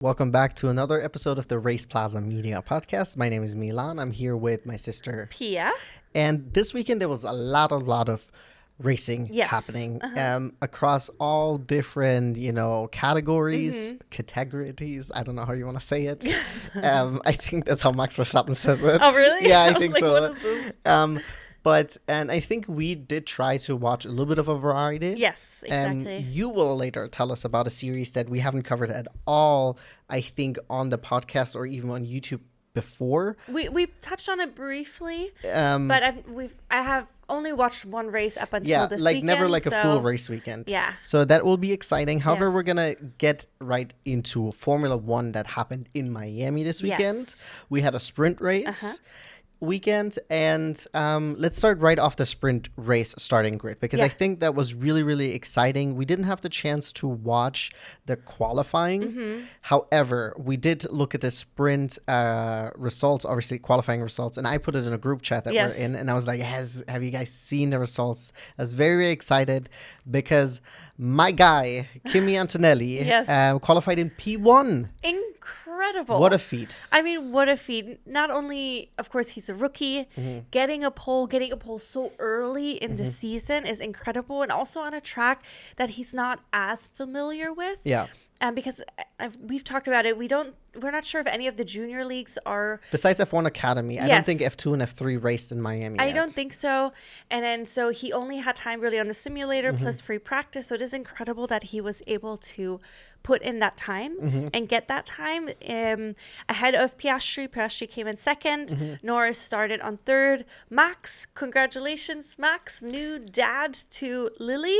Welcome back to another episode of the RacePlazaMedia podcast. My name is Milan. I'm here with my sister Pia. And this weekend there was a lot of racing happening across all different, categories, categories. I don't know how you want to say it. I think that's how Max Verstappen says it. Oh, really? Yeah, I think like, so. What is this? And I think we did try to watch a little bit of a variety. Yes, exactly. You will later tell us about a series that we haven't covered at all, I think, on the podcast or even on YouTube before. We touched on it briefly, but I have only watched one race up until this weekend. Never a full race weekend. Yeah. So that will be exciting. However, Yes. we're going to get right into Formula One that happened in Miami this weekend. Yes. We had a sprint race weekend, and let's start right off the sprint race starting grid, because I think that was really, really exciting. We didn't have the chance to watch the qualifying. However, we did look at the sprint results, obviously qualifying results, and I put it in a group chat that we're in, and I was like, have you guys seen the results? I was very, very excited because my guy, Kimi Antonelli, qualified in P1. Incredible. What a feat. I mean, what a feat. Not only, of course, he's a rookie, getting a pole so early in the season is incredible, and also on a track that he's not as familiar with. Yeah. Because we've talked about it, we're not sure if any of the junior leagues are... Besides F1 Academy, I don't think F2 and F3 raced in Miami I yet. don't think so. And then so he only had time really on the simulator plus free practice. So it is incredible that he was able to put in that time and get that time ahead of Piastri. Piastri came in second. Norris started on third. Max, congratulations, Max, new dad to Lily.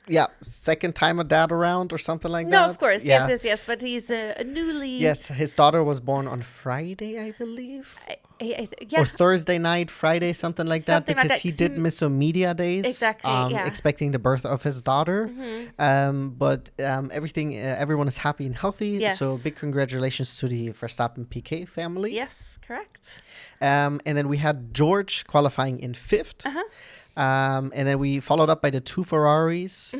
Yeah, second time a dad around or something like that. No, of course. Yeah. Yes. But he's a newly... Yes, his daughter was born on Friday, I believe. Yeah. Or Thursday night, Friday, something like that. Something like Because that, he 'cause did miss some media days. Exactly, yeah. Expecting the birth of his daughter. But everyone is happy and healthy. Yes. So big congratulations to the Verstappen PK family. Yes, correct. And then we had George qualifying in fifth. And then we followed up by the two Ferraris,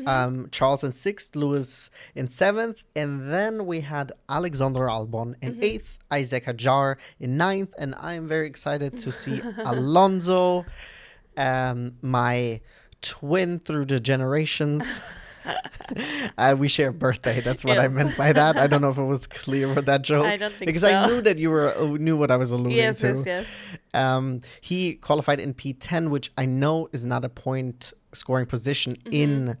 Charles in sixth, Lewis in seventh, and then we had Alexander Albon in eighth, Isaac Hadjar in ninth, and I'm very excited to see Alonso, my twin through the generations. We share a birthday. That's what I meant by that. I don't know if it was clear with that joke. I don't think because so. I knew that you knew what I was alluding to. Yes. He qualified in P10, which I know is not a point scoring position in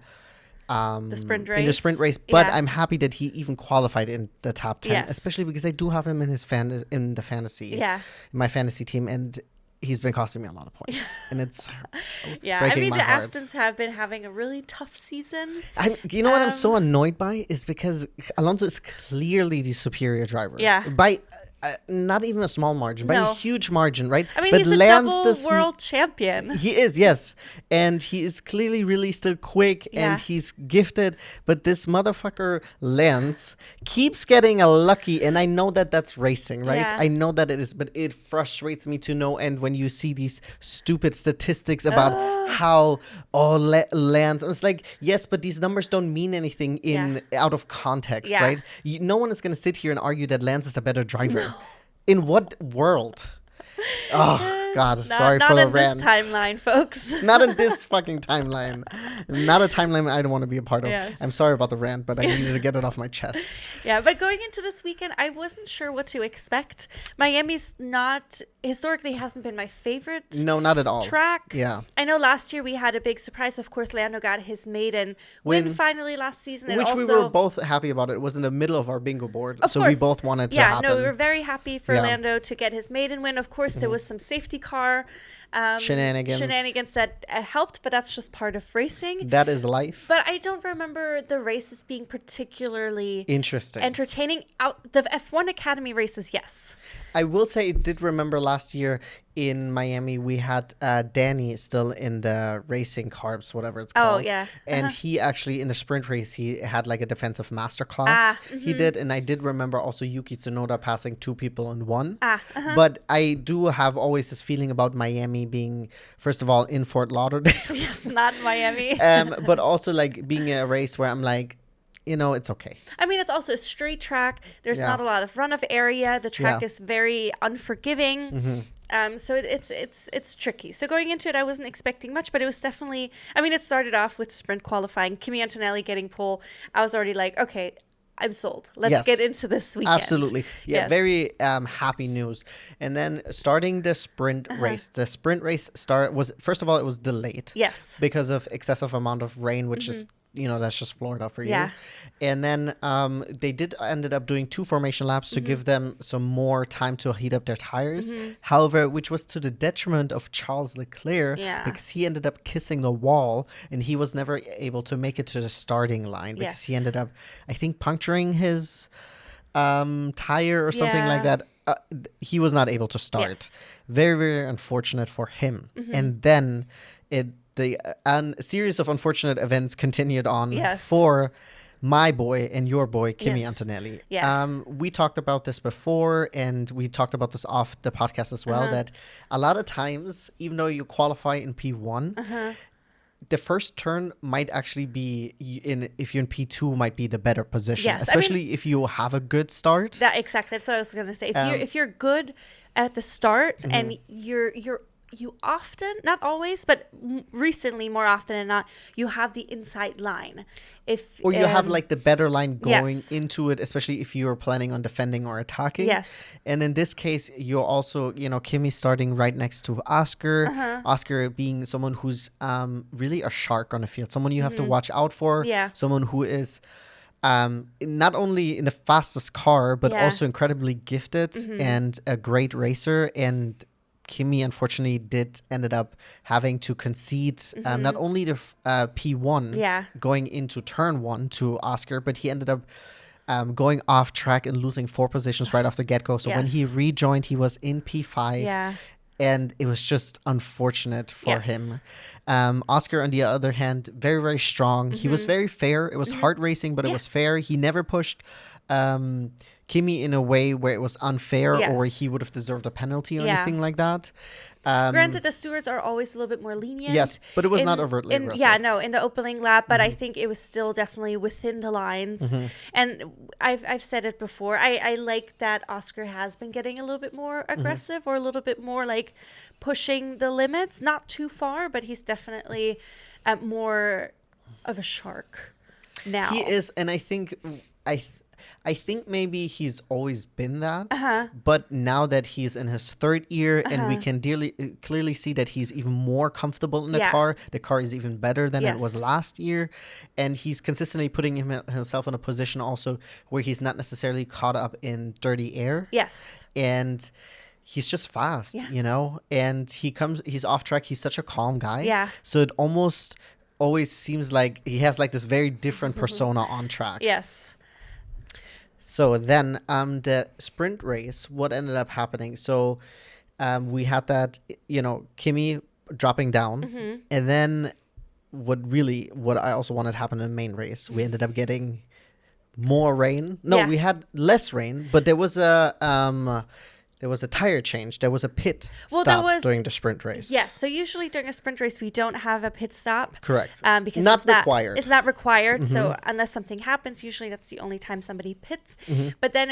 The sprint race. In the sprint race, but I'm happy that he even qualified in the top 10, especially because I do have him in the fantasy, in my fantasy team, and he's been costing me a lot of points, and it's breaking my heart. The Astons have been having a really tough season. What I'm so annoyed by is because Alonso is clearly the superior driver. Yeah. By not even a small margin, by a huge margin, right? I mean, but he's a double world champion. He is, yes. And he is clearly really still quick and he's gifted. But this motherfucker, Lance, keeps getting lucky. And I know that that's racing, right? Yeah. I know that it is. But it frustrates me to no end when you see these stupid statistics about how, Lance. I was like, yes, but these numbers don't mean anything out of context, right? No one is going to sit here and argue that Lance is the better driver. No. In what world? Oh, God, sorry for the rant. Not in this timeline, folks. Not in this fucking timeline. Not a timeline I don't want to be a part of. Yes. I'm sorry about the rant, but I needed to get it off my chest. Yeah, but going into this weekend, I wasn't sure what to expect. Miami's historically hasn't been my favorite. No, not at all. Track. Yeah. I know last year we had a big surprise. Of course, Lando got his maiden win finally last season. And which also, we were both happy about. It was in the middle of our bingo board. Of so course. We both wanted to happen. Yeah, no, we were very happy for Lando to get his maiden win. Of course, there was some safety car shenanigans that helped, but that's just part of racing. That is life. But I don't remember the races being particularly entertaining. The F1 Academy races, yes. I will say I did remember last year in Miami, we had Danny still in the racing carbs, whatever it's called. Oh, yeah. And he actually, in the sprint race, he had like a defensive masterclass. He did. And I did remember also Yuki Tsunoda passing two people in one. But I do have always this feeling about Miami being, first of all, in Fort Lauderdale. Yes, not Miami. But also like being a race where I'm like, it's okay. I mean, it's also a straight track. There's not a lot of runoff area. The track is very unforgiving. So it's tricky. So going into it, I wasn't expecting much, but it was definitely, I mean, it started off with sprint qualifying. Kimi Antonelli getting pole. I was already like, okay, I'm sold. Let's get into this weekend. Absolutely. Yeah, very happy news. And then starting the sprint race. The sprint race first of all, it was delayed. Yes. Because of excessive amount of rain, which is, that's just Florida for you. Yeah. And then they ended up doing 2 formation laps to give them some more time to heat up their tires. However, which was to the detriment of Charles Leclerc because he ended up kissing the wall and he was never able to make it to the starting line because he ended up, I think, puncturing his tire or something like that. He was not able to start. Yes. Very, very unfortunate for him. And then the series of unfortunate events continued on for my boy and your boy, Kimi Antonelli. We talked about this before, and we talked about this off the podcast as well, that a lot of times, even though you qualify in P1, the first turn might actually be if you're in P2 might be the better position, especially if you have a good start. Exactly. That's what I was going to say. If you're good at the start and you often, not always, but recently more often than not, you have the inside line. Or you have like the better line going into it, especially if you're planning on defending or attacking. Yes. And in this case, you're also, Kimi starting right next to Oscar. Oscar being someone who's really a shark on the field, someone you have to watch out for, someone who is not only in the fastest car, but also incredibly gifted and a great racer. And Kimi unfortunately ended up having to concede not only the P1 going into turn 1 to Oscar, but he ended up going off track and losing 4 positions right off the get-go. So when he rejoined, he was in P5 and it was just unfortunate for him. Oscar, on the other hand, very, very strong. He was very fair. It was hard racing, but it was fair. He never pushed Kimi in a way where it was unfair or he would have deserved a penalty or anything like that. Granted, the stewards are always a little bit more lenient. Yes, but it was not overtly aggressive. Yeah, no, in the opening lap, but I think it was still definitely within the lines. And I've said it before. I like that Oscar has been getting a little bit more aggressive or a little bit more like pushing the limits. Not too far, but he's definitely more of a shark now. He is, and I think I think maybe he's always been that, but now that he's in his 3rd year and we can clearly see that he's even more comfortable in the car is even better than it was last year. And he's consistently putting himself in a position also where he's not necessarily caught up in dirty air. Yes. And he's just fast, and he's off track. He's such a calm guy. Yeah. So it almost always seems like he has like this very different persona on track. Yes. So then the sprint race, what ended up happening? So we had that, Kimi dropping down. And then what I also wanted to happen in the main race, we ended up getting more rain. No, we had less rain, but there was a tire change. There was a pit stop during the sprint race. Yes. So usually during a sprint race, we don't have a pit stop. Correct. Because not required. It's not required. So unless something happens, usually that's the only time somebody pits. But then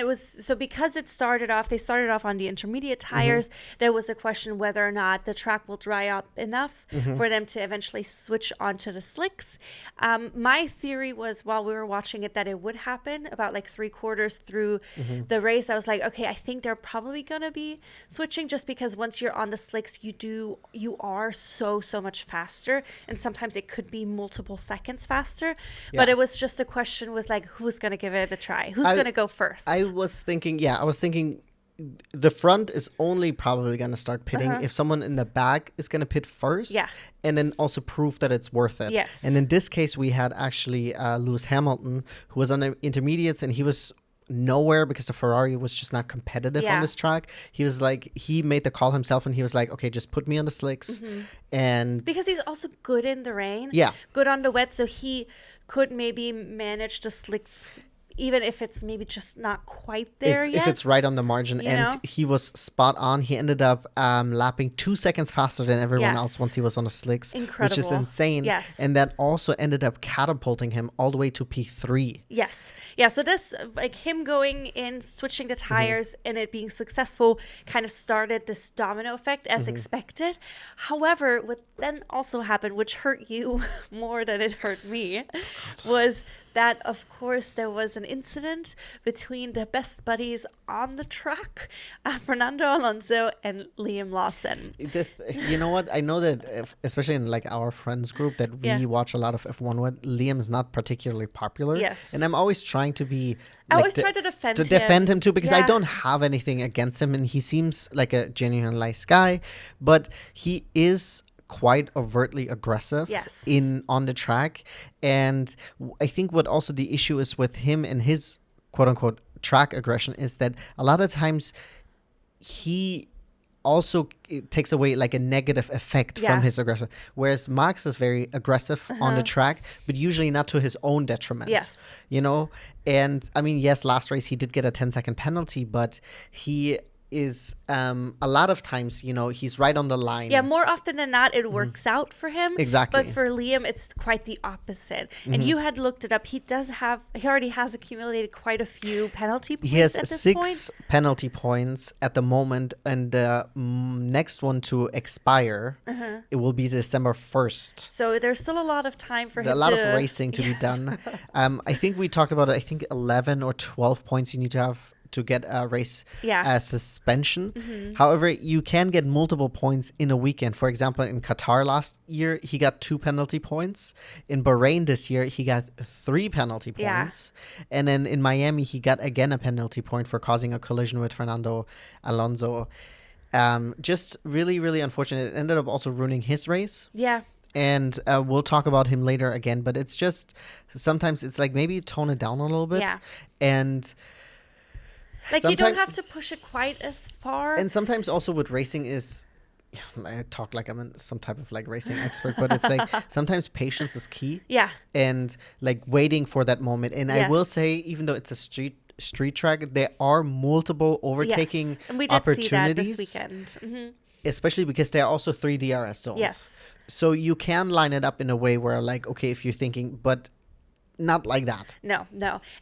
because they started off on the intermediate tires, there was a question whether or not the track will dry up enough for them to eventually switch onto the slicks. My theory was while we were watching it that it would happen about like 3/4 through the race. I was like, okay, I think they're probably going to be switching just because once you're on the slicks you are so much faster, and sometimes it could be multiple seconds faster. But it was just a question was like, who's going to give it a try, who's going to go first? I was thinking the front is only probably going to start pitting if someone in the back is going to pit first and then also prove that it's worth it. Yes. And in this case we had actually Lewis Hamilton, who was on the intermediates, and he was nowhere because the Ferrari was just not competitive on this track. He made the call himself, and he was like, okay, just put me on the slicks. And because he's also good in the rain, good on the wet, so he could maybe manage the slicks even if it's maybe just not quite there yet. If it's right on the margin. You And know? he was spot on. He ended up lapping 2 seconds faster than everyone Yes. else once he was on the slicks, which is Incredible. insane. Yes. And that also ended up catapulting him all the way to P3. Yes. Yeah. So this, like him going in, switching the tires, and it being successful kind of started this domino effect as expected. However, what then also happened, which hurt you more than it hurt me, was that, of course, there was an incident between the best buddies on the track, Fernando Alonso and Liam Lawson. You know what? I know that, especially in like our friends group that we watch a lot of F1 with, Liam is not particularly popular. Yes. And I'm always trying to be... I always try to defend him. defend him too, because I Yeah. don't have anything against him, and he seems like a genuine nice guy, but he is quite overtly aggressive Yes. on the track. And I think what also the issue is with him and his quote unquote track aggression is that a lot of times he also takes away like a negative effect Yeah. from his aggression, whereas Max is very aggressive on the track, but usually not to his own detriment. Yes. You know, and I mean, yes, last race he did get a 10-second penalty, but he is a lot of times, you know, he's right on the line. Yeah, more often than not, it works out for him. Exactly. But for Liam, it's quite the opposite. And you had looked it up. He already has accumulated quite a few penalty points He has at this 6 point. penalty points at the moment, and the next one to expire, it will be December 1st. So there's still a lot of time for him A lot to... of racing to be done. I think we talked about it. I think 11 or 12 points you need to have to get a race suspension. However, you can get multiple points in a weekend. For example, in Qatar last year, he got 2 penalty points. In Bahrain this year, he got 3 penalty points. And then in Miami, he got again a penalty point for causing a collision with Fernando Alonso. Just really, really unfortunate. It ended up also ruining his race. Yeah. And we'll talk about him later again. But it's just, sometimes it's like maybe tone it down a little bit. Yeah. And... Like, you don't have to push it quite as far. And sometimes also with racing is, I talk like I'm some type of like racing expert, but it's like sometimes patience is key. Yeah. And like waiting for that moment. And I will say, even though it's a street track, there are multiple overtaking and we did opportunities. see that this weekend. Especially because there are also 3 DRS zones. Yes. So you can line it up in a way where like, okay, if you're thinking, but not like that. No.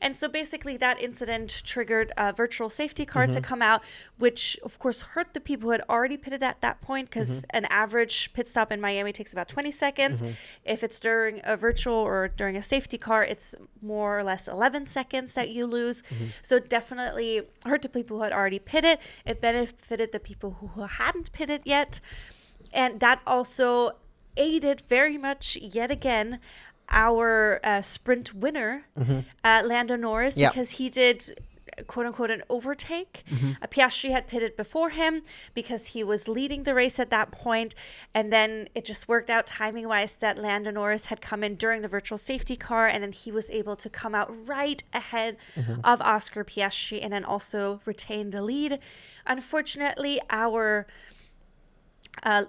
And so basically that incident triggered a virtual safety car to come out, which of course hurt the people who had already pitted at that point, because an average pit stop in Miami takes about 20 seconds. If it's during a virtual or during a safety car, it's more or less 11 seconds that you lose. So it definitely hurt the people who had already pitted. It benefited the people who hadn't pitted yet. And that also aided very much, yet again, our sprint winner, Lando Norris, because he did, quote unquote, an overtake. Piastri had pitted before him because he was leading the race at that point. And then it just worked out timing wise that Lando Norris had come in during the virtual safety car. And then he was able to come out right ahead of Oscar Piastri and then also retain the lead. Unfortunately, our...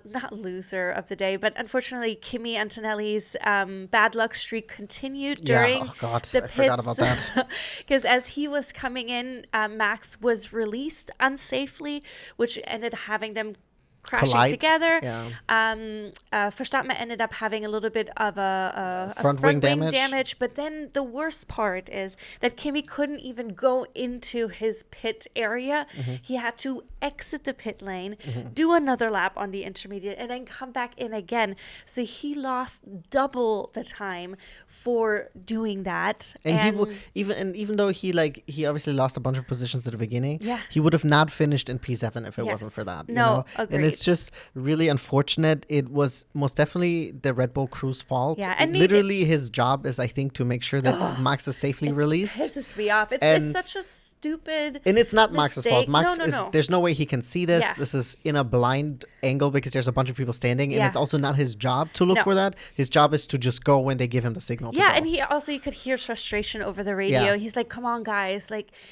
not loser of the day, but unfortunately Kimi Antonelli's bad luck streak continued during the pits. I forgot about that. Because as he was coming in, Max was released unsafely, which ended having them crashing together. Verstappen ended up having a little bit of a front wing damage. But then the worst part is that Kimi couldn't even go into his pit area. He had to exit the pit lane, do another lap on the intermediate, and then come back in again. So he lost double the time for doing that. And even though he obviously lost a bunch of positions at the beginning, he would have not finished in P7 if it wasn't for that. Agreed. And it's just really unfortunate. It was most definitely the Red Bull crew's fault. Yeah, and literally his job is, I think, to make sure that Max is safely released. It pisses me off. It's such a stupid And it's not Max's fault. Max no. there's no way he can see this. Yeah. This is in a blind angle because there's a bunch of people standing, and it's also not his job to look for that. His job is to just go when they give him the signal to go. and you could hear frustration over the radio. He's like, come on guys,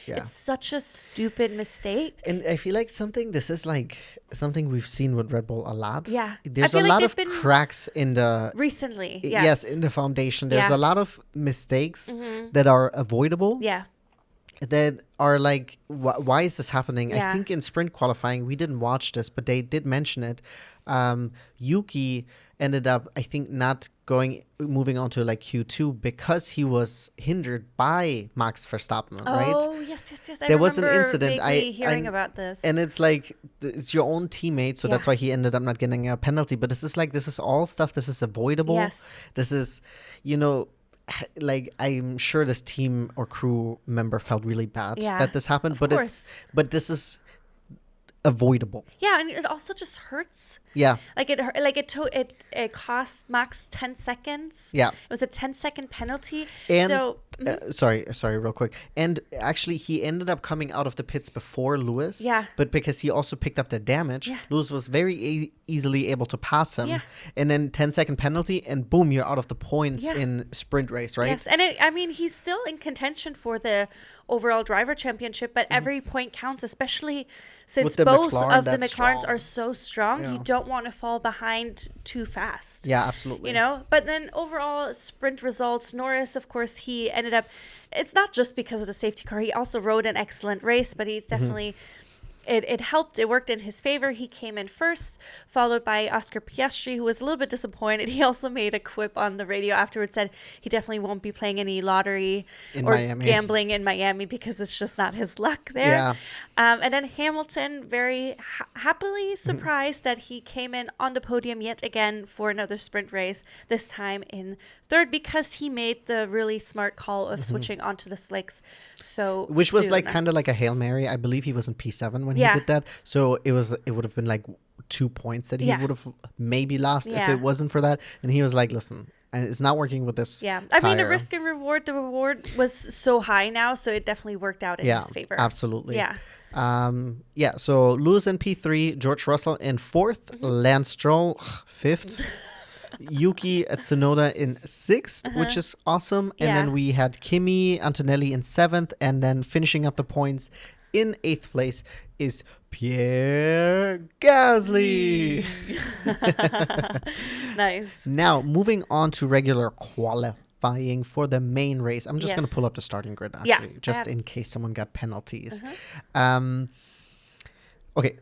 it's such a stupid mistake. And I feel like this is like something we've seen with Red Bull a lot. Yeah. There's a lot of cracks in the recently. Yes, in the foundation. There's a lot of mistakes that are avoidable. Yeah. that are like, why is this happening? Yeah. I think in sprint qualifying, we didn't watch this, but they did mention it. Yuki ended up, I think, not moving on to like Q2 because he was hindered by Max Verstappen, right? Oh, yes. There was an incident. Hearing about this. And it's like, it's your own teammate, so that's why he ended up not getting a penalty. But this is all stuff, this is avoidable. Yes. This is, you know, like, I'm sure this team or crew member felt really bad that this happened, but this is avoidable. Yeah, and it also just hurts. Yeah. Like it cost Max 10 seconds. Yeah. It was a 10-second penalty. And so sorry, real quick. And actually, he ended up coming out of the pits before Lewis. Yeah. But because he also picked up the damage, Lewis was very easily able to pass him. Yeah. And then 10-second penalty, and boom, you're out of the points in sprint race, right? Yes, and he's still in contention for the overall driver championship, but every point counts, especially since both of the McLarens are so strong. You don't want to fall behind too fast. Yeah, absolutely. You know, but then overall sprint results, Norris, of course, he ended up, it's not just because of the safety car. He also rode an excellent race, but he's definitely... It helped. It worked in his favor. He came in first, followed by Oscar Piastri, who was a little bit disappointed. He also made a quip on the radio afterwards, said he definitely won't be playing any lottery or gambling in Miami because it's just not his luck there. Yeah. And then Hamilton, very happily surprised that he came in on the podium yet again for another sprint race, this time in third, because he made the really smart call of switching onto the slicks. Which was like kind of like a Hail Mary. I believe he was in P7 when he did that. So it would have been like 2 points that he would have maybe lost if it wasn't for that. And he was like, listen, and it's not working with this. Yeah. I mean, the risk and reward, the reward was so high now, so it definitely worked out in his favor. Absolutely. Yeah. So Lewis in P3, George Russell in 4th, Lance Stroll 5th, Yuki Tsunoda in 6th, which is awesome. And then we had Kimi Antonelli in 7th, and then finishing up the points in 8th place is Pierre Gasly. Nice. Now, moving on to regular qualifying for the main race. I'm just going to pull up the starting grid, actually, just in case someone got penalties. Okay,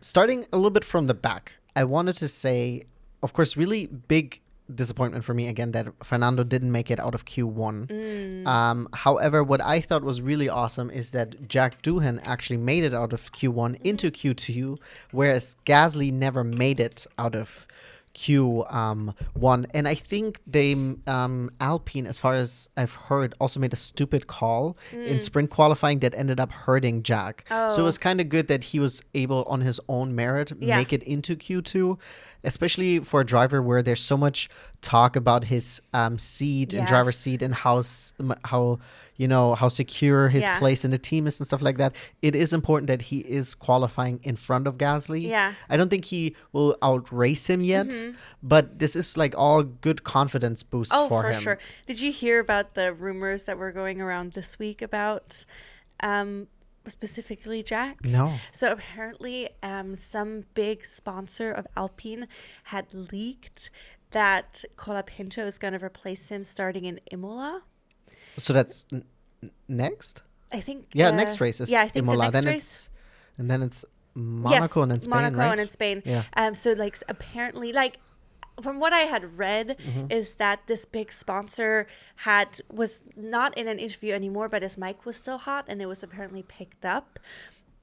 starting a little bit from the back, I wanted to say, of course, really big disappointment for me again that Fernando didn't make it out of Q1. However, what I thought was really awesome is that Jack Doohan actually made it out of Q1 into Q2, whereas Gasly never made it out of Q1. And I think they Alpine, as far as I've heard, also made a stupid call in sprint qualifying that ended up hurting Jack. So it was kind of good that he was able on his own merit make it into Q2, especially for a driver where there's so much talk about his seat and driver's seat and how secure his place in the team is and stuff like that. It is important that he is qualifying in front of Gasly. Yeah. I don't think he will outrace him yet, but this is like all good confidence boost for him. Oh, for sure. Did you hear about the rumors that were going around this week about specifically Jack? No. So apparently some big sponsor of Alpine had leaked that Colapinto is going to replace him starting in Imola. So that's next? I think. Next race is I think Imola. the next race. And then it's Monaco and then Spain, Monaco right? and then Spain. Yeah. So like apparently, like from what I had read, is that this big sponsor was not in an interview anymore, but his mic was still hot and it was apparently picked up.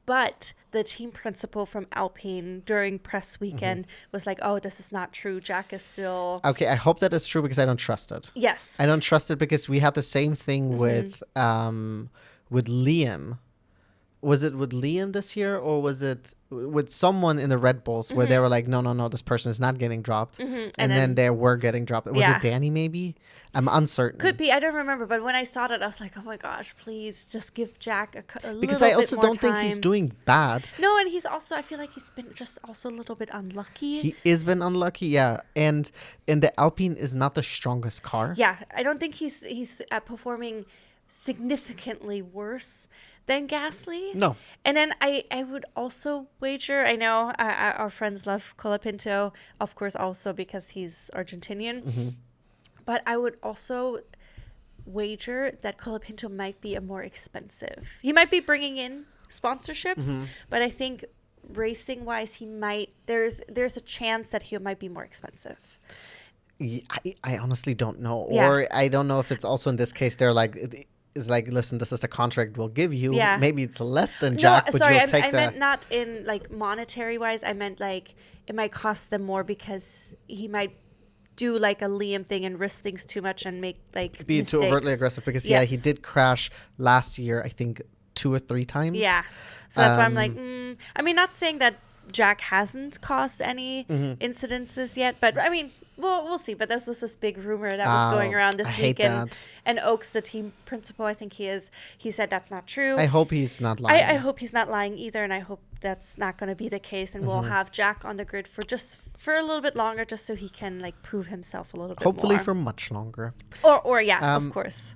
But the team principal from Alpine during press weekend was like, oh, this is not true. Jack is still... Okay, I hope that is true because I don't trust it. Yes. I don't trust it because we had the same thing with Liam. Was it with Liam this year or was it with someone in the Red Bulls where they were like, no, this person is not getting dropped. And then they were getting dropped. Was it Danny maybe? I'm uncertain. Could be. I don't remember. But when I saw that, I was like, oh my gosh, please just give Jack a little bit more time. Because I also don't think he's doing bad. No, and he's also, I feel like he's been just also a little bit unlucky. He has been unlucky, yeah. And the Alpine is not the strongest car. Yeah, I don't think he's performing significantly worse than Gasly. No. And then I would also wager, I know our friends love Colapinto, of course, also because he's Argentinian. But I would also wager that Colapinto might be a more expensive. He might be bringing in sponsorships, but I think racing wise, there's a chance that he might be more expensive. I honestly don't know. Or I don't know if it's also in this case they're like, it's like, listen, this is the contract we'll give you. Yeah. Maybe it's less than Jack, but sorry, you'll take I meant not in like monetary wise. I meant like it might cost them more because he might do like a Liam thing and risk things too much and make like be mistakes. too overtly aggressive because he did crash last year, I think 2 or 3 times. Yeah. So that's why I'm like, I mean, not saying that Jack hasn't caused any incidences yet, but I mean, we'll see. But this was this big rumor that was going around this week, and Oaks, the team principal, I think he said that's not true. I hope he's not lying. I hope he's not lying either, and I hope that's not going to be the case, and we'll have Jack on the grid for a little bit longer, just so he can like prove himself a little bit hopefully more. For much longer. Or of course.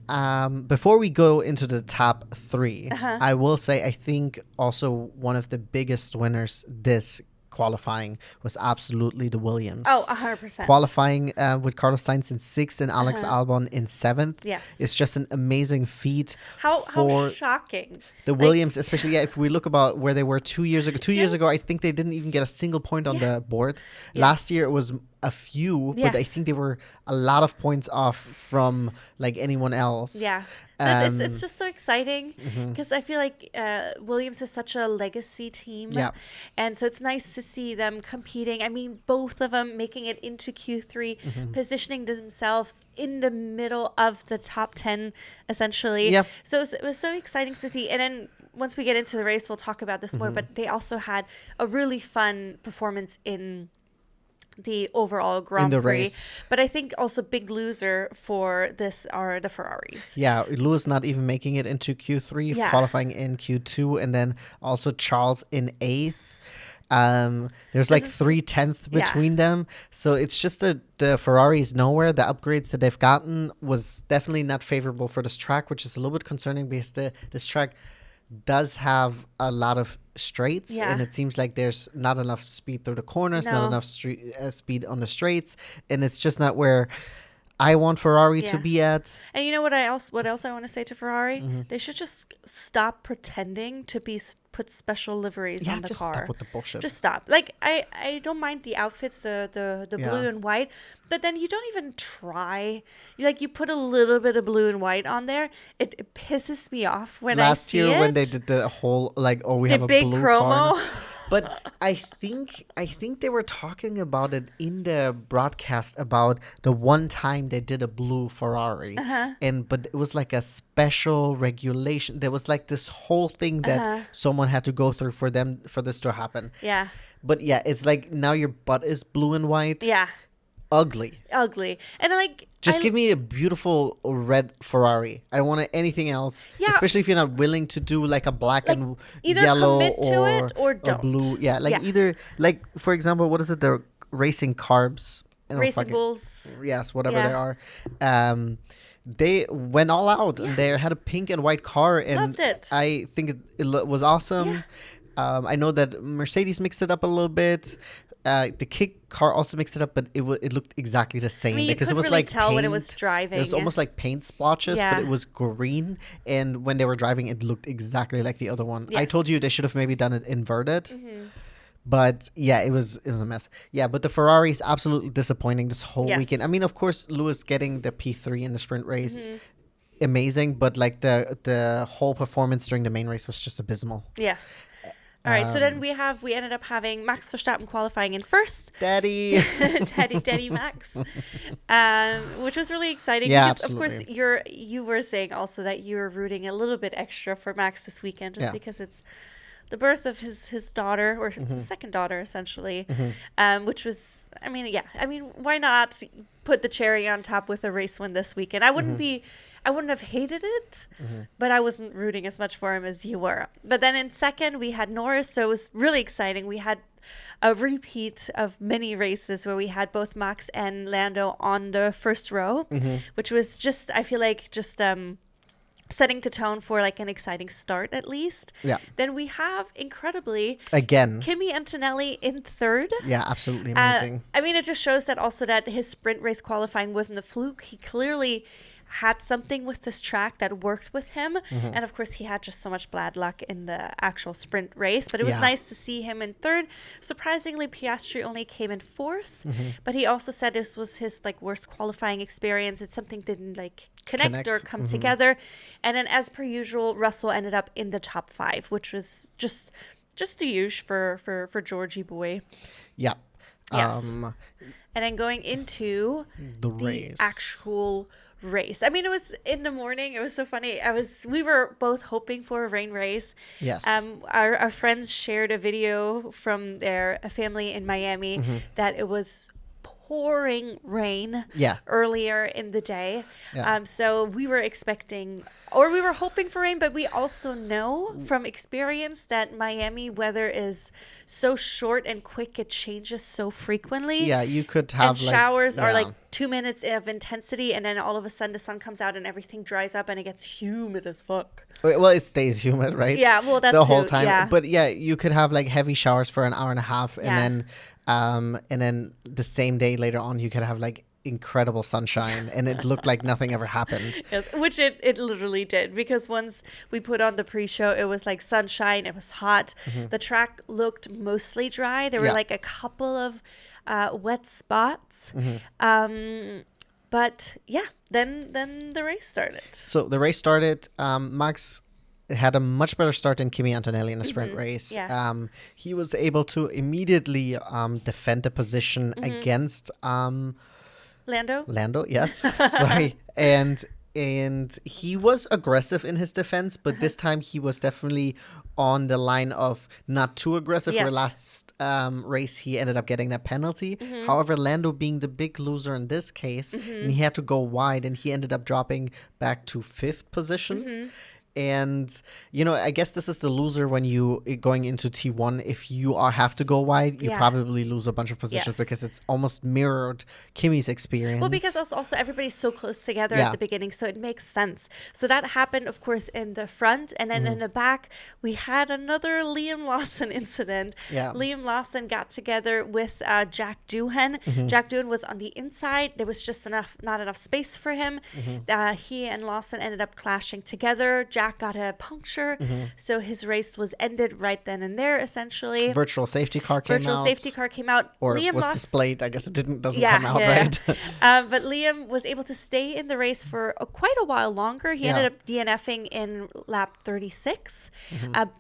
Before we go into the top 3, I will say I think also one of the biggest winners this qualifying was absolutely the Williams. Oh, 100%. Qualifying with Carlos Sainz in 6th and Alex Albon in 7th. Yes. It's just an amazing feat. How shocking. The Williams, especially, if we look about where they were 2 years ago. 2 years ago, I think they didn't even get a single point on the board. Yeah. Last year, it was a few, but I think they were a lot of points off from like anyone else. Yeah. So it's just so exciting because I feel like Williams is such a legacy team. Yeah. And so it's nice to see them competing. I mean, both of them making it into Q3, positioning themselves in the middle of the top 10, essentially. Yeah. So it was so exciting to see. And then once we get into the race, we'll talk about this more. But they also had a really fun performance in the overall Grand Prix. Race. But I think also big loser for this are the Ferraris. Yeah, Lewis not even making it into Q3, qualifying in Q2, and then also Charles in 8th. There's like 3/10 between them. So it's just the Ferraris nowhere. The upgrades that they've gotten was definitely not favorable for this track, which is a little bit concerning because this track does have a lot of straights, and it seems like there's not enough speed through the corners, not enough speed on the straights, and it's just not where I want Ferrari to be at. And you know what else I want to say to Ferrari? They should just stop pretending to put special liveries on the just car. Stop with the bullshit. Just stop. Like I don't mind the outfits, the blue and white, but then you don't even try. You put a little bit of blue and white on there. It pisses me off when I see it. Last year when they did the whole we have a big blue promo. car. But I think they were talking about it in the broadcast about the one time they did a blue Ferrari, but it was like a special regulation. There was like this whole thing that someone had to go through for this to happen. Yeah. But yeah, it's like now your butt is blue and white. Yeah. Ugly. And just give me a beautiful red Ferrari. I don't want anything else. Yeah. Especially if you're not willing to do like a black and yellow or don't. Blue. Yeah. Either for example, what is it? The racing carbs. Racing Bulls. Yes, whatever they are. They went all out and they had a pink and white car, and loved it. I think it was awesome. Yeah. I know that Mercedes mixed it up a little bit. The kick car also mixed it up, but it looked exactly the same because it was really like tell paint. when it was driving. It was almost like paint splotches, but it was green. And when they were driving, it looked exactly like the other one. Yes. I told you they should have maybe done it inverted. But yeah, it was a mess. Yeah, but the Ferrari is absolutely disappointing this whole weekend. I mean, of course, Lewis getting the P3 in the sprint race, amazing. But like the whole performance during the main race was just abysmal. Yes. All right, so then we ended up having Max Verstappen qualifying in first. Daddy Max, which was really exciting. Yeah, because, absolutely. Of course, you were saying also that you were rooting a little bit extra for Max this weekend, just because it's the birth of his daughter, or his second daughter, essentially, which was, I mean, why not put the cherry on top with a race win this weekend? I wouldn't have hated it, but I wasn't rooting as much for him as you were. But then in second, we had Norris, so it was really exciting. We had a repeat of many races where we had both Max and Lando on the first row, which was just, I feel like, just setting the tone for like an exciting start at least. Yeah. Then we have, incredibly, again, Kimi Antonelli in third. Yeah, absolutely amazing. I mean, it just shows that also that his sprint race qualifying wasn't a fluke. He clearly had something with this track that worked with him. And of course, he had just so much bad luck in the actual sprint race. But it was nice to see him in third. Surprisingly, Piastri only came in fourth. But he also said this was his like worst qualifying experience. It's something didn't like connect or come together. And then, as per usual, Russell ended up in the top 5, which was just the usual for Georgie boy. Yeah. Yes. And then going into the actual race. I mean, it was in the morning. It was so funny. We were both hoping for a rain race. Yes. Our friends shared a video from their family in Miami that it was pouring rain earlier in the day. So we were expecting, or we were hoping for rain, but we also know from experience that Miami weather is so short and quick. It changes so frequently. Yeah, you could have and showers are like 2 minutes of intensity, and then all of a sudden the sun comes out and everything dries up and it gets humid as fuck. Well, it stays humid, right? Yeah, well, that's the whole time. Yeah. But yeah, you could have like heavy showers for an hour and a half, and then the same day later on you could have like incredible sunshine, and it looked like nothing ever happened. Yes, which it literally did, because once we put on the pre-show, it was like sunshine, it was hot. The track looked mostly dry. There were like a couple of wet spots. But yeah, then the race started. So the race started. Max had a much better start than Kimi Antonelli in the sprint race. He was able to immediately defend the position against Lando, yes. Sorry. And he was aggressive in his defense, but this time he was definitely on the line of not too aggressive. For last race, he ended up getting that penalty. However, Lando being the big loser in this case, and he had to go wide, and he ended up dropping back to 5th position. And, you know, I guess this is the loser when you going into T1. If you have to go wide, you probably lose a bunch of positions because it's almost mirrored Kimi's experience. Well, because also everybody's so close together at the beginning, so it makes sense. So that happened, of course, in the front. And then in the back, we had another Liam Lawson incident. Liam Lawson got together with Jack Doohan. Jack Doohan was on the inside. There was just not enough space for him. He and Lawson ended up clashing together. Jack got a puncture, so his race was ended right then and there, essentially. Virtual safety car came out. Or Liam was displayed. I guess it doesn't come out, right? But Liam was able to stay in the race for quite a while longer. He ended up DNFing in lap 36,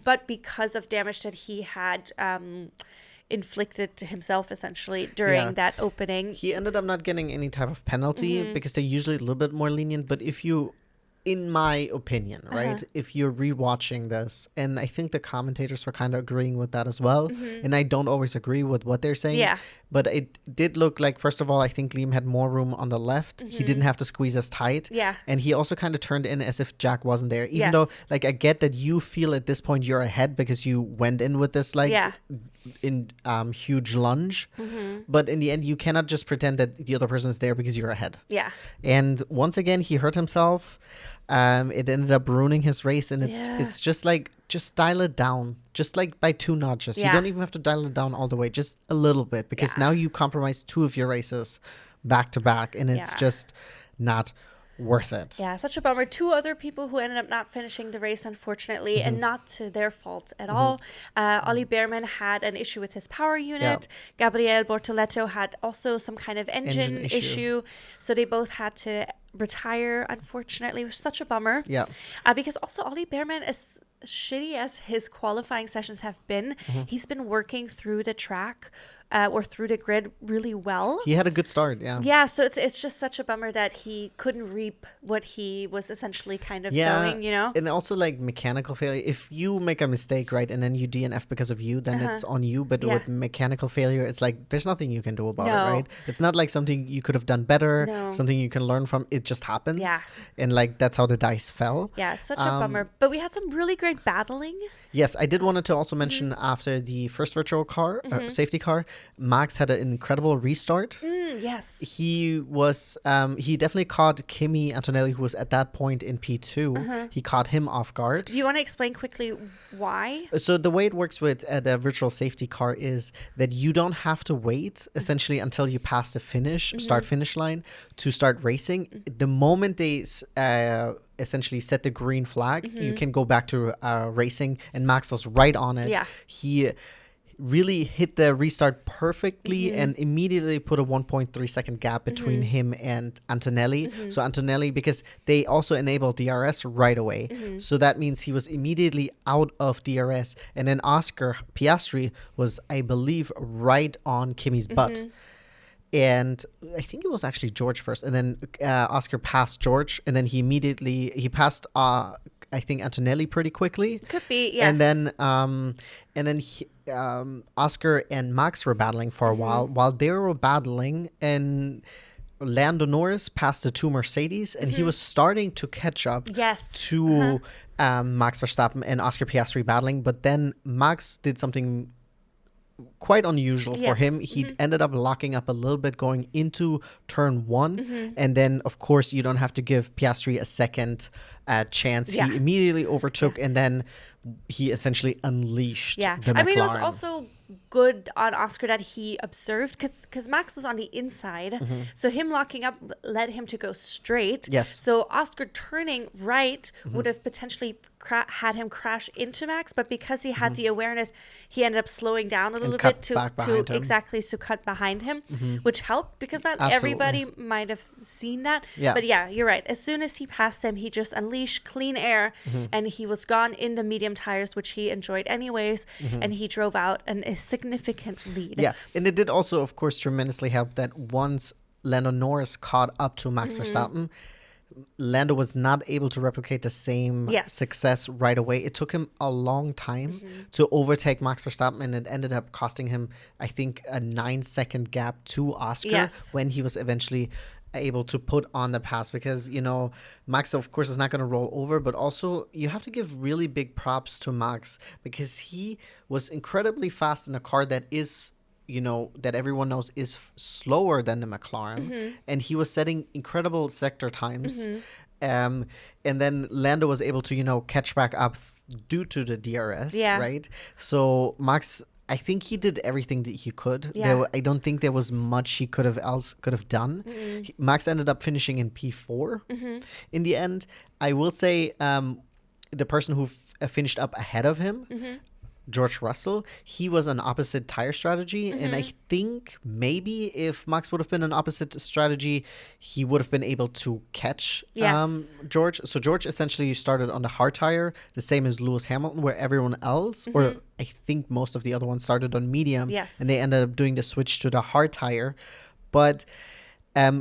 but because of damage that he had inflicted to himself, essentially, during that opening. He ended up not getting any type of penalty because they're usually a little bit more lenient, but if you... In my opinion, right, if you're rewatching this, and I think the commentators were kind of agreeing with that as well, and I don't always agree with what they're saying, but it did look like, first of all, I think Liam had more room on the left. He didn't have to squeeze as tight. And he also kind of turned in as if Jack wasn't there, even though, like, I get that you feel at this point you're ahead because you went in with this, like, in huge lunge. But in the end, you cannot just pretend that the other person is there because you're ahead. And once again, he hurt himself. It ended up ruining his race, and it's just like, just dial it down, just like by 2 notches. You don't even have to dial it down all the way, just a little bit, because now you compromise 2 of your races back to back, and it's just not worth it. Yeah, such a bummer. 2 other people who ended up not finishing the race, unfortunately, and not to their fault at all. Ollie Behrman had an issue with his power unit. Gabriele Bortoletto had also some kind of engine issue. So they both had to retire, unfortunately. It was such a bummer. Because also Ollie Behrman, as shitty as his qualifying sessions have been, he's been working through the track or through the grid really well. He had a good start, so it's just such a bummer that he couldn't reap what he was essentially kind of sowing, you know? And also, like, mechanical failure. If you make a mistake, right, and then you DNF because of you, then it's on you. But with mechanical failure, it's like, there's nothing you can do about it, right? It's not like something you could have done better, something you can learn from. It just happens. And, like, that's how the dice fell. Such a bummer. But we had some really great battling. Yes, I did wanted to also mention after the first virtual car, safety car, Max had an incredible restart. Yes. He was, he definitely caught Kimi Antonelli, who was at that point in P2. He caught him off guard. Do you want to explain quickly why? So the way it works with the virtual safety car is that you don't have to wait essentially until you pass the start-finish line to start racing. The moment they essentially set the green flag, you can go back to racing, and Max was right on it. Yeah. He really hit the restart perfectly and immediately put a 1.3 second gap between him and Antonelli. So Antonelli, because they also enabled DRS right away. So that means he was immediately out of DRS. And then Oscar Piastri was, I believe, right on Kimi's butt. And I think it was actually George first. And then Oscar passed George. And then he passed I think Antonelli pretty quickly. Could be, yes. And then Oscar and Max were battling for a while. While they were battling, and Lando Norris passed the two Mercedes, and he was starting to catch up to Max Verstappen and Oscar Piastri battling. But then Max did something quite unusual for him. He ended up locking up a little bit going into turn 1, and then of course you don't have to give Piastri a second chance. He immediately overtook, and then he essentially unleashed the McLaren. I mean, it was also good on Oscar that he observed, because Max was on the inside, so him locking up led him to go straight. Yes. So Oscar turning right would have potentially had him crash into Max, but because he had the awareness, he ended up slowing down a little bit to cut behind him, which helped, because not everybody might have seen that. But yeah, you're right. As soon as he passed him, he just unleashed clean air, and he was gone in the medium tires, which he enjoyed anyways, and he drove out a significant lead. Yeah, and it did also, of course, tremendously help that once Lando Norris caught up to Max Verstappen, Lando was not able to replicate the same success right away. It took him a long time to overtake Max Verstappen, and it ended up costing him, I think, a 9-second gap to Oscar when he was eventually able to put on the pass, because, you know, Max, of course, is not going to roll over, but also you have to give really big props to Max, because he was incredibly fast in a car that is, you know, that everyone knows is slower than the McLaren, and he was setting incredible sector times. And then Lando was able to, you know, catch back up due to the DRS, right? So Max, I think he did everything that he could. I don't think there was much he could have done. Max ended up finishing in P4 in the end. I will say the person who finished up ahead of him, George Russell, he was on opposite tire strategy, and I think maybe if Max would have been on opposite strategy, he would have been able to catch George. So George essentially started on the hard tire, the same as Lewis Hamilton, where everyone else, or I think most of the other ones, started on medium, and they ended up doing the switch to the hard tire. But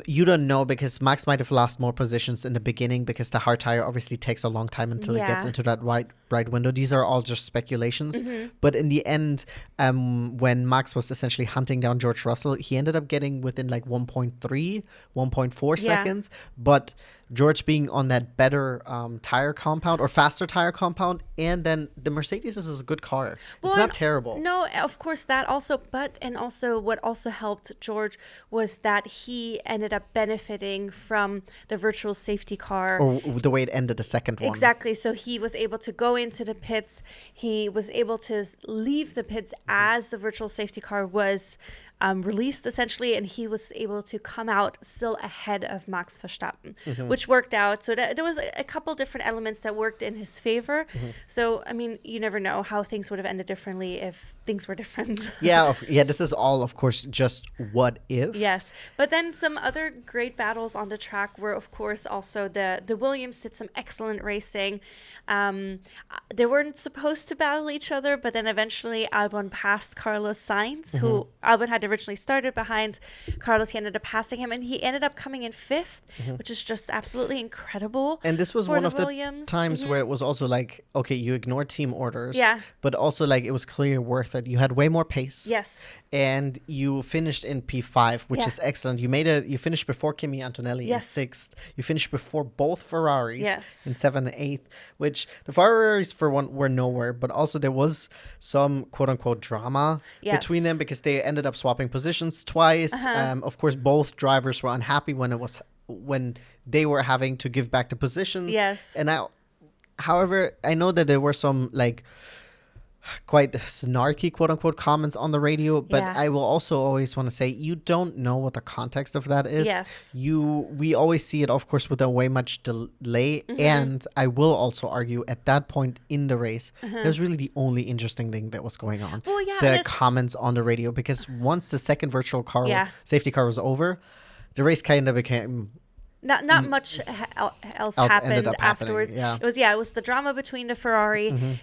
you don't know, because Max might have lost more positions in the beginning, because the hard tire obviously takes a long time until it gets into that right window. These are all just speculations. But in the end, when Max was essentially hunting down George Russell, he ended up getting within like 1.4 seconds. But George being on that better tire compound, or faster tire compound, and then the Mercedes is a good car. It's not terrible. No, of course that also, and also what also helped George was that he ended up benefiting from the virtual safety car. Or the way it ended the second one. Exactly. So he was able to go into the pits. He was able to leave the pits as the virtual safety car was released, essentially, and he was able to come out still ahead of Max Verstappen, which worked out. So there was a couple different elements that worked in his favor. So, I mean, you never know how things would have ended differently if things were different. This is all, of course, just what if. Yes. But then some other great battles on the track were, of course, also the Williams did some excellent racing. They weren't supposed to battle each other, but then eventually Albon passed Carlos Sainz, who Albon had originally started behind Carlos. He ended up passing him, and he ended up coming in 5th, which is just absolutely absolutely incredible. And this was for one the of the Williams. times where it was also like, okay, you ignore team orders. Yeah. But also like it was clearly worth it. You had way more pace. Yes. And you finished in P5, which is excellent. You finished before Kimi Antonelli in 6th. You finished before both Ferraris in 7th and 8th, which the Ferraris for one were nowhere, but also there was some quote unquote drama between them because they ended up swapping positions twice. Of course, both drivers were unhappy when they were having to give back the positions. Yes. And however, I know that there were some like quite snarky quote unquote comments on the radio, but I will also always want to say you don't know what the context of that is. We always see it, of course, with a way much delay, and I will also argue at that point in the race that was really the only interesting thing that was going on. The comments on the radio, because once the second virtual car safety car was over, the race kind of became not much else happened afterwards. It was the drama between the Ferrari.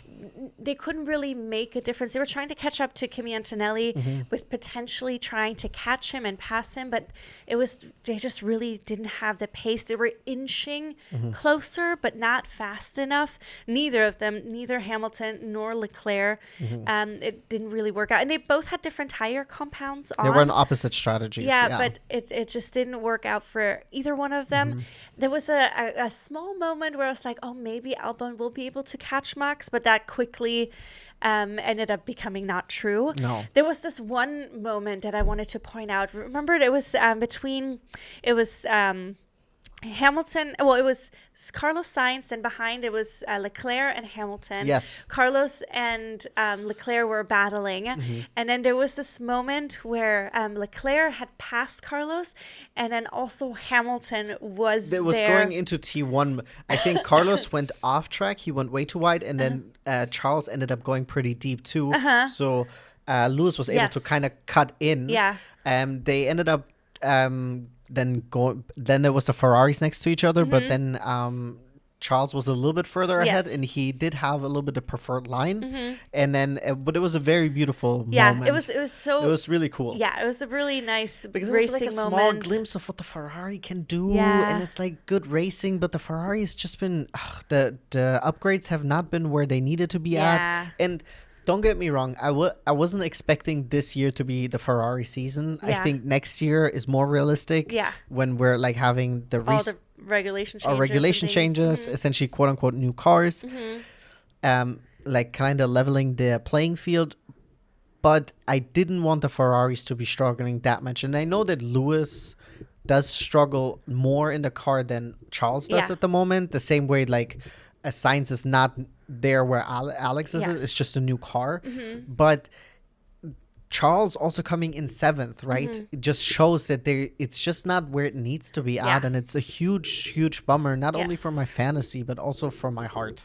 They couldn't really make a difference. They were trying to catch up to Kimi Antonelli with potentially trying to catch him and pass him, but they just really didn't have the pace. They were inching closer, but not fast enough. Neither of them, neither Hamilton nor Leclerc, it didn't really work out. And they both had different tire compounds on. They were on opposite strategies. But it just didn't work out for either one of them. There was a small moment where I was like, oh, maybe Albon will be able to catch Max, but that quickly ended up becoming not true. No. There was this one moment that I wanted to point out. Remember, it was Hamilton. Well, it was Carlos Sainz, and behind it was Leclerc and Hamilton. Yes. Carlos and Leclerc were battling, and then there was this moment where Leclerc had passed Carlos, and then also Hamilton was there. Going into T1. I think Carlos went off track. He went way too wide, and then Charles ended up going pretty deep too. So Lewis was able to kind of cut in. They ended up then there was the Ferraris next to each other, but then Charles was a little bit further ahead, and he did have a little bit of preferred line. And then but it was a very beautiful moment. It was really cool. It was a really nice because racing it was like a small glimpse of what the Ferrari can do, and it's like good racing, but the Ferrari has just been the upgrades have not been where they needed to be at. And don't get me wrong, I wasn't expecting this year to be the Ferrari season. I think next year is more realistic when we're like having the regulation changes, essentially quote unquote new cars, like kind of leveling the playing field. But I didn't want the Ferraris to be struggling that much. And I know that Lewis does struggle more in the car than Charles does at the moment, the same way like a Sainz is not there where Alex is. It's just a new car. But Charles also coming in 7th, right? It just shows that it's just not where it needs to be at. And it's a huge bummer, not only for my fantasy, but also for my heart.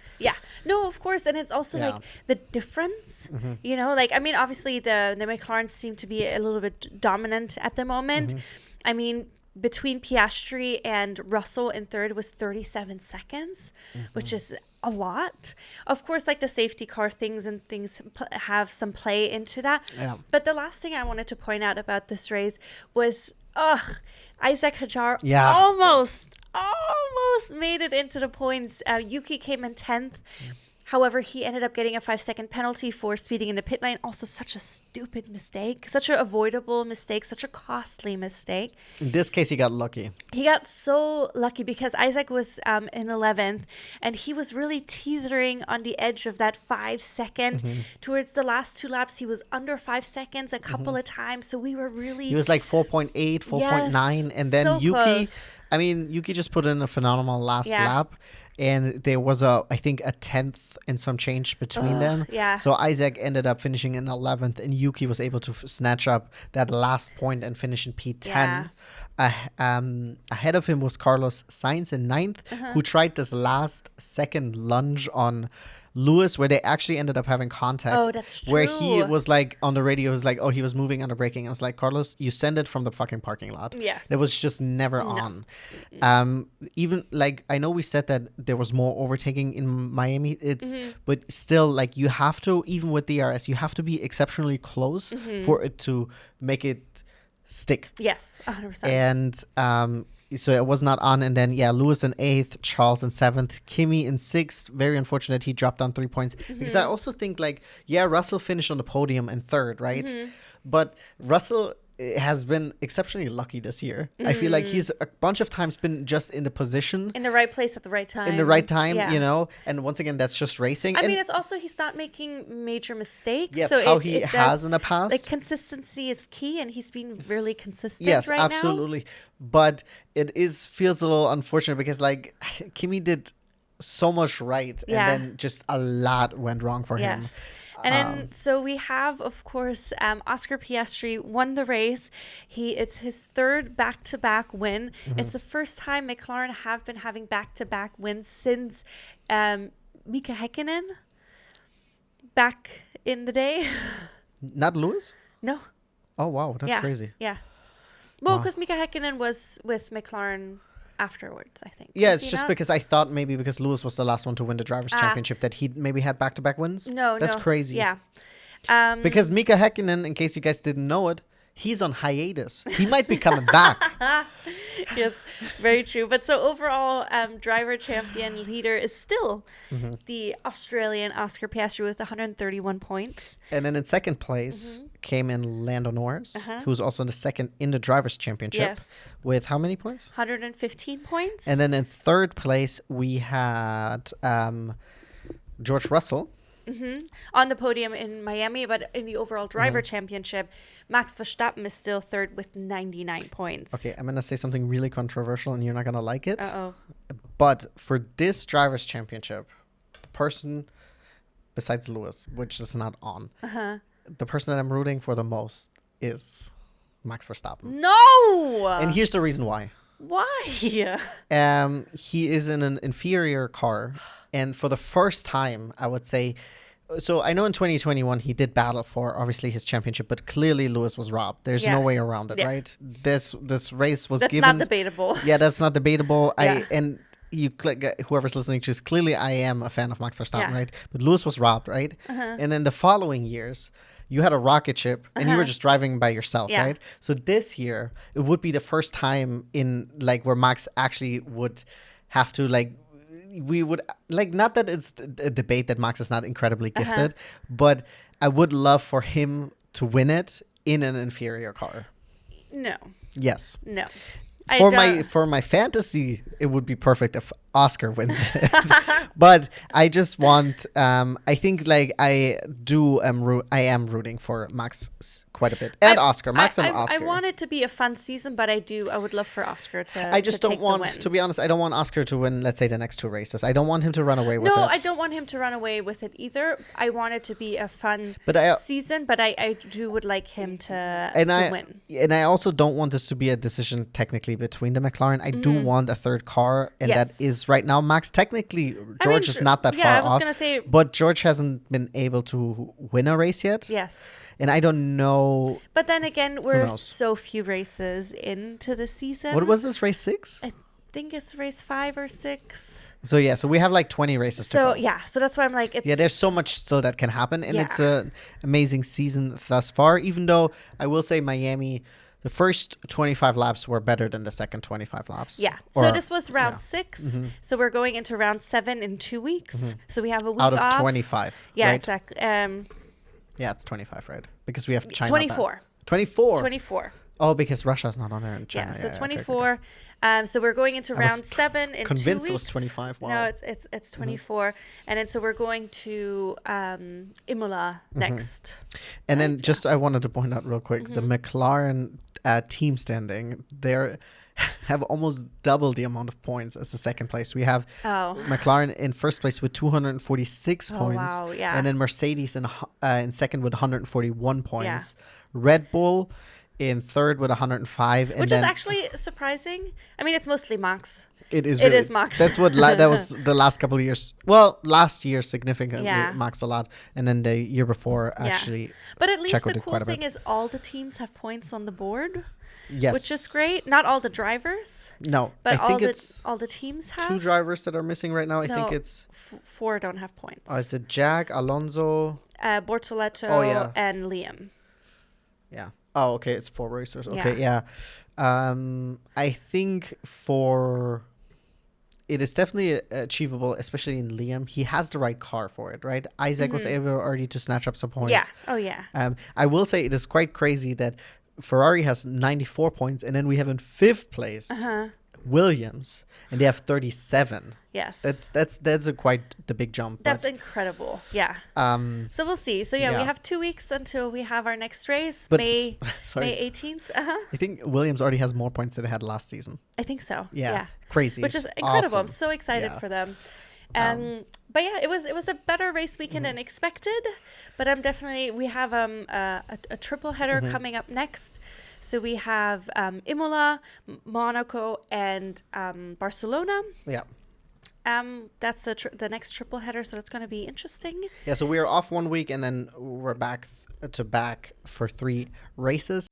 No, of course. And it's also like the difference, you know, like, I mean, obviously the McLarens seem to be a little bit dominant at the moment. I mean, between Piastri and Russell in 3rd was 37 seconds, which is a lot. Of course, like the safety car things have some play into that. But the last thing I wanted to point out about this race was Isaac Hadjar almost made it into the points. Yuki came in 10th. However, he ended up getting a 5-second penalty for speeding in the pit lane. Also, such a stupid mistake, such an avoidable mistake, such a costly mistake. In this case, he got lucky. He got so lucky because Isaac was in 11th, and he was really teetering on the edge of that 5-second. Towards the last 2 laps, he was under 5 seconds a couple of times. So we were really... He was like 4.8, 4.9, and then Yuki... Close. I mean, Yuki just put in a phenomenal last lap. And there was I think a 10th and some change between them. So Isaac ended up finishing in 11th, and Yuki was able to snatch up that last point and finish in P10. Ahead of him was Carlos Sainz in 9th, who tried this last second lunge on Lewis, where they actually ended up having contact. Oh, that's true. Where he was like on the radio, was like, oh, he was moving under braking. I was like, Carlos, you send it from the fucking parking lot. That was just never on. Even like, I know we said that there was more overtaking in Miami. But still, like, you have to, even with DRS, you have to be exceptionally close for it to make it stick. Yes, 100%. And So it was not on. And then, Lewis in 8th, Charles in 7th, Kimi in 6th. Very unfortunate. He dropped down 3 points. Because I also think, like, Russell finished on the podium in 3rd, right? But Russell has been exceptionally lucky this year. I feel like he's a bunch of times been just in the position. In the right place at the right time. In the right time, you know. And once again, that's just racing. I mean, it's also he's not making major mistakes. Yes, so how he has in the past. Like, consistency is key, and he's been really consistent yes, right absolutely. But it feels a little unfortunate because, like, Kimi did so much right, and then just a lot went wrong for him. And then, so we have, of course, Oscar Piastri won the race. It's his 3rd back-to-back win. It's the first time McLaren have been having back-to-back wins since Mika Häkkinen back in the day. Not Lewis? No. Oh, wow. That's crazy. Yeah. Well, because Mika Häkkinen was with McLaren afterwards, I think. Yeah, it's just because I thought maybe because Lewis was the last one to win the Drivers' Championship that he maybe had back-to-back wins. That's crazy. Yeah. Because Mika Häkkinen, in case you guys didn't know it, he's on hiatus. He might be coming back. Yes, very true. But so overall, driver champion leader is still the Australian Oscar Piastri with 131 points. And then in 2nd place came in Lando Norris, who was also in the 2nd in the Drivers' Championship with how many points? 115 points. And then in 3rd place, we had George Russell. On the podium in Miami, but in the overall driver championship, Max Verstappen is still 3rd with 99 points. Okay, I'm going to say something really controversial and you're not going to like it. Uh-oh. But for this Drivers' Championship, the person besides Lewis, which is not on, the person that I'm rooting for the most is Max Verstappen. No! And here's the reason why. Why? He is in an inferior car. And for the first time, I would say... So I know in 2021 he did battle for obviously his championship, but clearly Lewis was robbed. There's no way around it, right? This race was given. That's not debatable. Yeah, that's not debatable. Whoever's listening to this, clearly I am a fan of Max Verstappen, right? But Lewis was robbed, right? And then the following years, you had a rocket ship and you were just driving by yourself, right? So this year it would be the first time in like where Max actually would have to like. We would like, not that it's a debate that Max is not incredibly gifted, but I would love for him to win it in an inferior car. No. Yes. No. For my fantasy, it would be perfect if Oscar wins it. But I just want, I think like I am rooting for Max quite a bit. And Oscar. Oscar. I want it to be a fun season, but I would love for Oscar to I just don't want, to be honest, I don't want Oscar to win, let's say, the next 2 races. I don't want him to run away with it. No, I don't want him to run away with it either. I want it to be a fun season, but I would like him to win. And I also don't want this to be a decision technically between the McLaren. I do want a 3rd car, and that is right now Max. Technically, George is not that far off. Gonna say, but George hasn't been able to win a race yet. Yes. And I don't know. But then again, we're so few races into the season. What was this, race 6? I think it's race 5 or 6. So we have like 20 races to go. So that's why I'm like, there's so much still that can happen, and it's an amazing season thus far. Even though I will say Miami, the first 25 laps were better than the second 25 laps. Yeah. So this was round 6. So we're going into round 7 in 2 weeks. So we have a week out of off. 25. Yeah, right? exactly. Yeah, it's 25, right? Because we have China. 24. 24. Oh, because Russia's not on there in China. Yeah, so 24. Okay. So we're going into round 7 in 2 weeks. Convinced it was 25. Wow. No, it's 24. And then so we're going to Imola next. And then just I wanted to point out real quick, the McLaren team standing, they have almost double the amount of points as the second place. We have McLaren in first place with 246 points. Wow, yeah. And then Mercedes in second with 141 points. Yeah. Red Bull in third with 105. Which is actually surprising. I mean, it's mostly Max. It is Max. That's what that was the last couple of years. Well, last year significantly Max a lot, and then the year before actually. But at least Checo the cool thing is all the teams have points on the board. Yes, which is great. Not all the drivers. No, but I think it's all the teams have 2 drivers that are missing right now. I think it's 4 don't have points. Oh, is it Jack, Alonso, Bortoletto, and Liam? Yeah. Oh, okay. It's 4 racers. Okay, yeah. I think it is definitely achievable, especially in Liam. He has the right car for it, right? Isaac was able already to snatch up some points. Yeah. Oh, yeah. I will say it is quite crazy that Ferrari has 94 points, and then we have in 5th place Williams, and they have 37. Yes. That's quite the big jump. That's incredible. Yeah. So we'll see. So we have 2 weeks until we have our next race, May 18th. I think Williams already has more points than they had last season. I think so. Yeah. Crazy. Which is incredible. Awesome. I'm so excited for them. But yeah, it was a better race weekend than expected. But we have a triple header coming up next. So we have Imola, Monaco, and Barcelona. Yeah. That's the next triple header, so that's going to be interesting. Yeah, so we are off 1 week, and then we're back for 3 races.